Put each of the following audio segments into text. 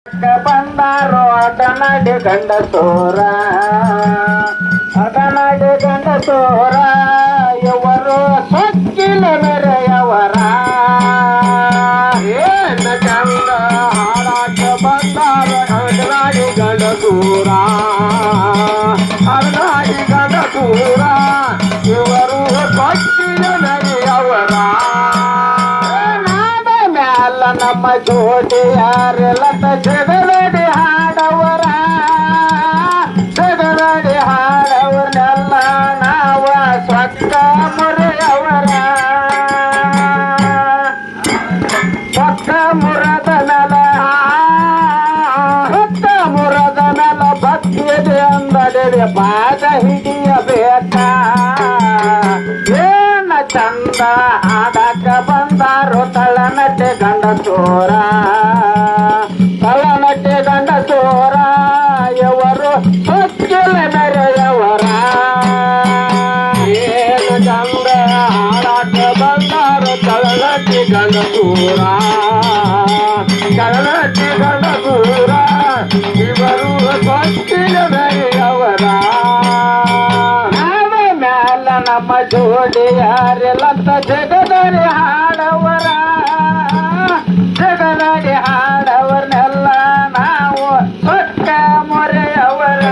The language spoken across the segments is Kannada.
ಬಂದಾರೋ ಅಟನಾಡಿ ಗಂಡಸೋರ ಇವರು ಸೊಕ್ಕಿಲ ಮೆರೆಯವರ ಏನ ಚಂದ ಹಾಡಾಟ ಬಂದಾರ ಅಟನಾಡಿ ಗಂಡಸೂರ ಇವರು ಸೊಕ್ಕಿಲ ಮೆರೆಯವರ ನಮ್ಮ ಜೋಡಿ ಯಾರೆಲ್ಲ ಜಗದಡಿ ಹಾಡವರ ಹಾಡವರ್ನೆಲ್ಲ ನಾವ ಸ್ವಕ್ಕ ಮುರಿಯವರ ಸ್ವಕ್ಕ ಮುರದ ಮೇಲ ಭಕ್ತಿಯದೆ ಅಂದಡೆ ಪಾದ ಹಿಡಿಯಬೇಕ ಏನ ಚಂದ ಹಾಡಕ ಬಂದಾರೋ ತಳನಟ್ಟೆ ಗಂಡಸೋರ ಇವರು ಸೊಕ್ಕಿಲ ಮೆರೆಯವರ ಏನು ಚಂದ ಹಾಡಕ ಬಂದಾರೋ ತಳನಟ್ಟೆ ಗಂಡಸೂರ ಇವರು ಸೊಕ್ಕಿಲ ಮೆರೆಯವರ ಮ್ಯಾಲ ನಮ್ಮ ಜೋಡಿ ಯಾರೆಲ್ಲ ಜಗದರಿ ಹಾಡವರ ಹಾಡವರ್ನೆಲ್ಲ ನಾವು ಸೊಕ್ಕ ಮೊರೆಯವರ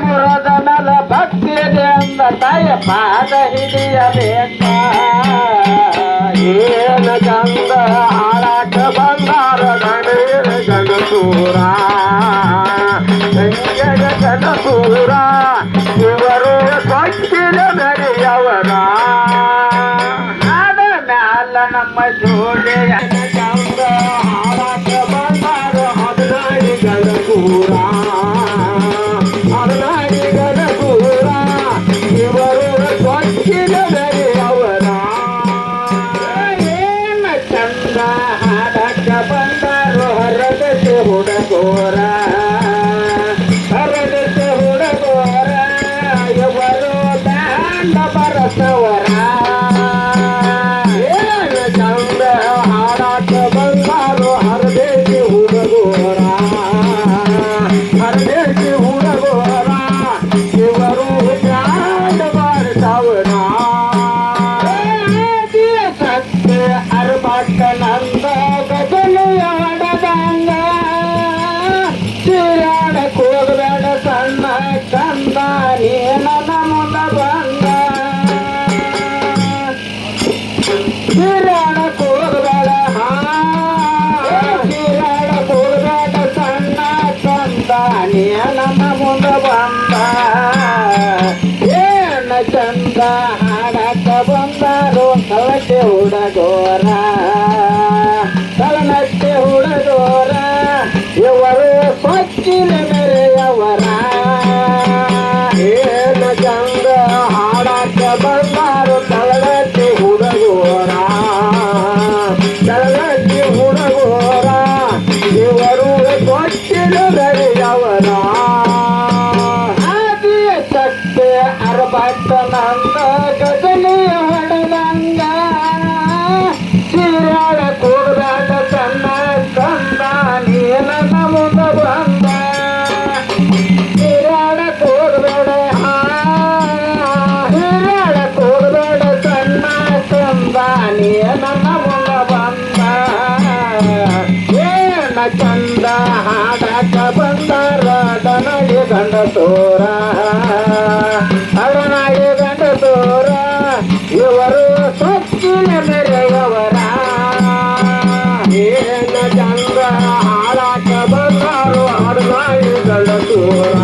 ಮುರದ ಮೇಲ ಭಕ್ತಿದೆ ಅಂದ ತಾಯ ಪಾದ ಹಿಡಿಯಬೇಕ ಏನು ಚಂದ ಹಾಡಾಟ ಬಂದಾರ ಗಂಡಸೂರ ಗಂಡಸೂರ ಇವರು ಸೊಕ್ಕಿಲ ಮೆರೆಯವರ ನಾಡ ಮ್ಯಾಲ ನಮ್ಮ ಜೋಡಿ ಚಂದ ಹಾಡಾಟ ಬಂದಾರ ಹದಿನಾಡಿ ಗಂಡಸೂರ ಇವರು ಸೊಕ್ಕಿಲ ಮೆರೆಯವರ ಏನ ಚಂದ ಹಾಡಕ ಬಂದಾರು ಹರದತೆ ಹುಡುಗೋರ ಇವರು ದಾಂಡ ಬರಸವರ ಏನು ಚಂದ ಹಾಡಾಟ ಬಂದಾರು ಹರದೇಶಿ ಹುಡುಗೋರ ಇವರು ದಾಂಡ ಬರಸವರ ಸತ್ಯ ಅರ್ಬಟ್ಟ ನಂದ ಗಜಲಿಯ ಹೊಡೆದಂಗ ಚಿರಾಡಕ್ ಹೋಗಬೇಡ ಸಣ್ಣ ಚಂದ ನೀನ ಮುಂದ ಬಂದ ಚಿರಾಡಕ್ ಹೋಗಬೇಡ ಚಿರಾಡಕ್ ಹೋಗಬೇಡ ಸಣ್ಣ ಚಂದ ನೀನ ಮುಂದ ಬಂದ ಏನ ಚಂದ ಹಾಡಕ ಬಂದಾರು ತಳಕ್ಕೆ ಹುಡುಗೋರ ತಳನಟ್ಟೆ ಹುಡುಗೋರ ಇವರು ಸೊಕ್ಕಿಲ ಮೆರೆಯವರ ಏನು ಚಂದ ಹಾಡಾಟ ಬಂದಾರು ತಳನಟ್ಟೆ ಹುಡುಗೋರ ಇವರು ಸೊಕ್ಕಿಲ ಮೆರೆಯವರ ಆದಿಯ ಶಕ್ತಿ ಅರಬಟ್ಟ ನಂದ ಗಜಲಿಯ ಹೊಡೆದಂಗ ಚಿರಾಡ ಕೂಡಬೇಡ ಸಣ್ಣ ಕಂದ ನೀನ ಮುಂದ ಬಂದ ಚಿರಾಡ ಕೂಡಬೇಡ ಸಣ್ಣ ಕಂದ ನೀನ ಮುಂದ ಬಂದ ಏನ ಚಂದ ಹಾಡಕ ಬಂದಾರ ಅಡನಾಡಿ ಗಂಡಸೋರ ಇವರು ಸೊಕ್ಕಿಲ ಮೆರೆಯವರ ಏನ ಚಂದ ಹಾಡಾಟ ಬಂದಾರು ಅಡನಾಡಿ ಗಂಡಸೂರ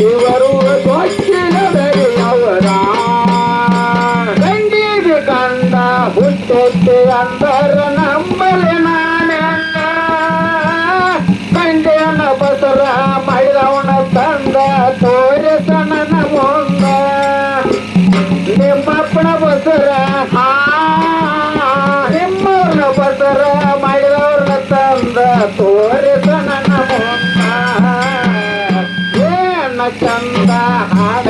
ಇವರು ಸೊಕ್ಕಿಲ ಮೆರೆಯವರ ಗಂಡಿಗೆ ಕಂಡ ಹುಟ್ಟೆತ್ತೆ ಅಂದರ ನಂಬಲೆ ನಾನೆಲ್ಲ ಕಂಡೆನ ಬಸರ ಮಾಡಿದವನ ತಂದ ತೋರಿಸನ ಮುಂದ ನಿಮ್ಮಪ್ಪನ ಬಸರ ನಿಮ್ಮವ್ರನ್ನ ಬಸರ ಮಾಡಿದವ್ರನ್ನ ತಂದ ತೋರಿಸನ ಮುಂದ ಏನ ಚಂದ ಹಾಡ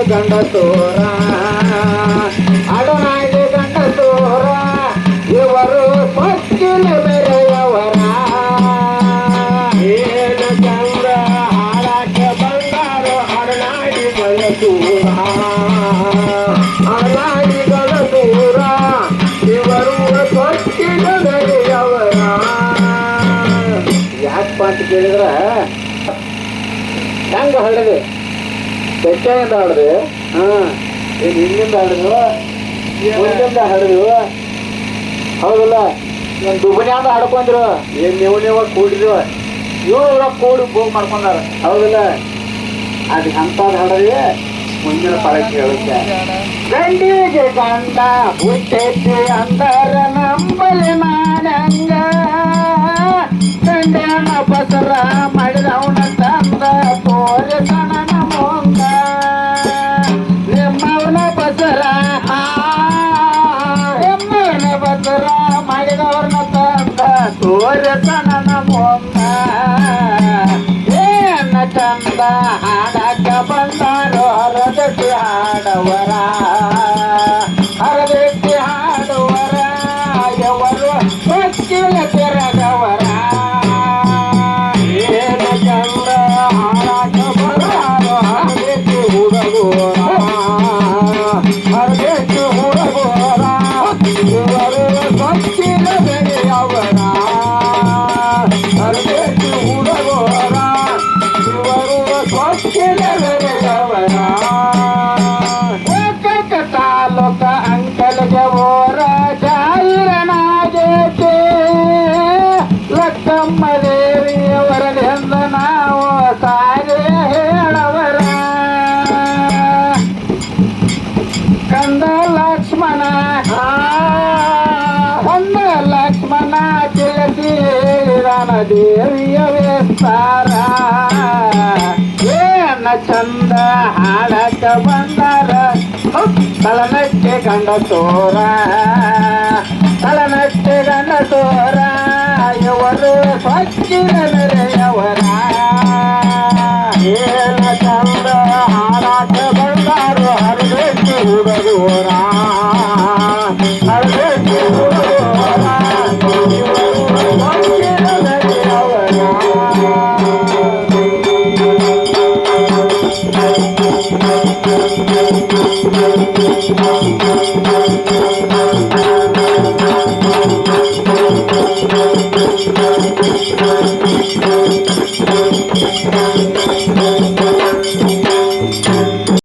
ಗಂಡಸೂರ ಅಡನಾಗಿ ಗಂಡಸೂರ ಇವರು ಪಕ್ಕಿನ ಬೆರೆಯವರ ಏನು ಚಂದ್ರ ಹಾಡಕ್ಕೆ ಬಂದಾರೋ ಅಡನಾಗಿ ಗಂಡಸೂರ ಅಡನಾಗಿ ಗಂಡಸೂರ ಇವರು ಪಕ್ಕಿನ ಬೆರೆಯವರ ಯಾಕಪ್ಪ ಅಂತ ಕೇಳಿದ್ರ ಹೆಂಗ ಹರಡಿದೆ ಬೆಟ್ಟೆಯಿಂದ ಹಾಡಿದೆ ಹಿಂದಿಂದ ಹಾಡಿದ್ವು ಮುಂದಿಂದ ಹಾಡಿದ್ವು ಹೌದಲ್ಲ ನಾನು ದುಬನ್ಯಾಗ ಹಾಡ್ಕೊಂಡ್ರು ಏನ್ ನೀವು ಕೂಡಿದ್ರು ಇವ್ರು ಕೂಡಿ ಹೋಗಿ ಮಾಡ್ಕೊಂಡಾರ ಹೌದಲ್ಲ ಅದು ಅಂತದ್ ಹಾಡದೆ ಮುಂದಿನ ಪಳಕ್ಕೆ ಹೇಳುತ್ತೆ ಗಂಡಿಗೆ ಗಂಡ ಹುಟ್ಟೈತಿ ಅಂದರ ನಂಬಲಿ ನಾನಂಗ ಗಂಡನ ಬಸರ ಮಾಡಿದವನ ತಂದ ತೋರಿಸಣ ನಮೋಂಗ ನಿಮ್ಮವನ ಬಸರ ನಿಮ್ಮವನ ಬಸರ ಮಾಡಿದವನ ತಂದ ತೋರಿಸಣ ನಮೋಂಗ ಏನ ಚಂದ ಹಾಡಕ ಬಂದಾರೋ ಹರದಕ್ಕೆ ಹಾಡವರ ಹರದಕ್ಕೆ ಹಾಡುವರ ಯವರು ಪಕ್ಕಿಲ ತೆರದವರ ಏನ ಚಂದ ಹಾಡಕ ಬಂದಾರೋ ಹರದಕ್ಕೆ ಹುಡುಗೋರ ಹರದಕ್ಕೆ ಹುಡುಗೋರ ಇವರು ಪಕ್ಕಿಲ ಬೆರೆಯವರ ಹರದಕ್ಕೆ ಹುಡುಗೋರ ಇವರು ಪಕ್ಕಿಲ ಬೆರೆಯವರ ತಾಲೂಕ ಅಂಕಲ್ಗೆ ಓರ ಜಾಯಿರನಾಗೇತೆ ಲಕ್ಕಮ್ಮ ದೇವಿಯವರದೆಂದ ನಾವು ಸಾಗೆ ಹೇಳವರ ಕಂದ ಲಕ್ಷ್ಮಣ ಕಂದ ಲಕ್ಷ್ಮಣ ತಿಳಿಸಿ ಹೇಳಿದಾನ ದೇವಿಯ ವಿಸ್ತಾರ ಏನ ಚಂದ ಹಾಡಕ ಬಂದಾರ ತಲನಕ್ಕೆ ಗಂಡಸೋರ ತಲನಕ್ಕೆ ಗಂಡಸೋರ ಇವರು ಸ್ವಚ್ಛಿನ ನೆರೆಯವರ ಏನ ಚಂದ